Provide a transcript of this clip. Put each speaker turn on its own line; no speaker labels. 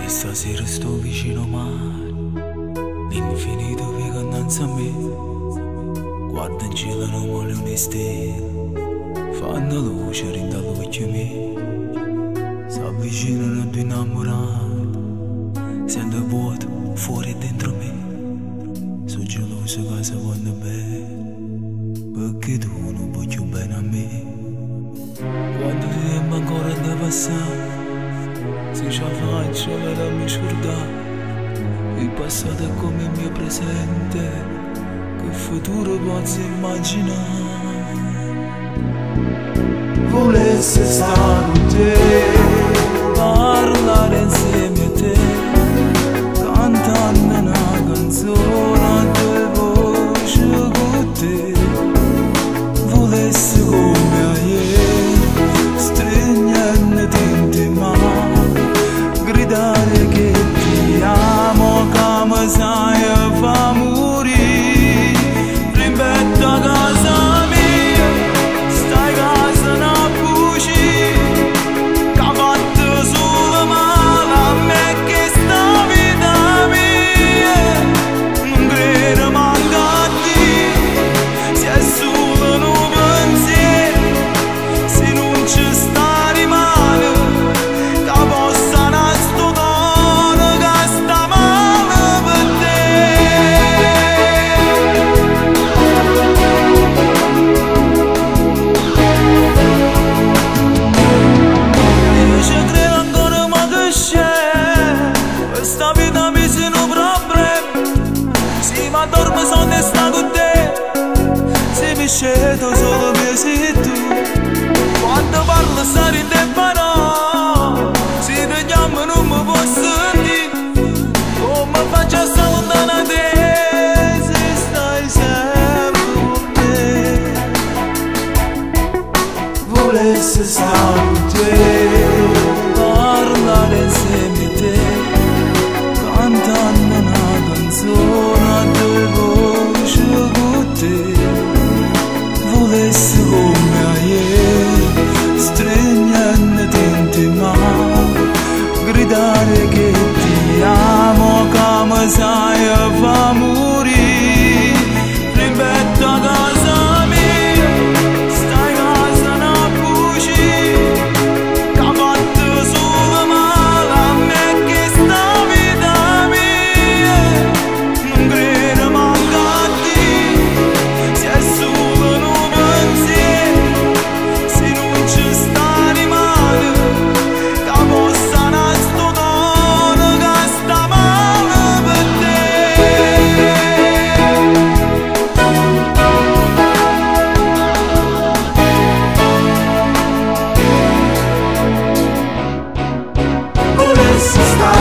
Stasera sto vicino mare, l'infinito vive innanzi a me. Guarda in cielo non vuole le stelle, fanno luce dall'occhio mio. S'avvicinano due innamorati, sento vuoto fuori e dentro me. Sono geloso che si vuole bene, perché tu non vuoi più bene a me. Quando ti tempo ancora da passare, se ci faccio per mi scordare, il passato è come il mio presente, che futuro posso immaginare.
Volessi stare con te,
parlare insieme a te, cantando una canzone a due voci con te. Volessi come a ieri, stringendoti in te mano, gridare che ti amo, come sai fa morire. Rimpetto a casa mia, stai casa una buci, che ha fatto solo male a me, che sta vita mia non credo manca a te. Se è solo un pensiero, se non ci sta rimane, che possa nascere dono che sta male per te. Io ci credo ancora ma che c'è, questa vita mi sono problemi. Se mi dormo sono e sta con te, se mi scelgo solo me sei tu. Quando parlo sta in te parole, se ti chiamo non mi posso sentire. Come faccio a stare lontano da te, se stai sempre con me.
volessi stare con te,
Parlare insieme a te, cantando una canzone a due voci con te. Volessi come a ieri, stringendoti in te mano, gridare che ti amo, come sai fa morire. Rimpetto a casa mia, stai casa una buci, che ha fatto solo male a me, che sta vita mia non credo manca a te. Se è solo un pensiero, se non ci sta rimane, che possa nascere dono che sta male per te.
volessi stare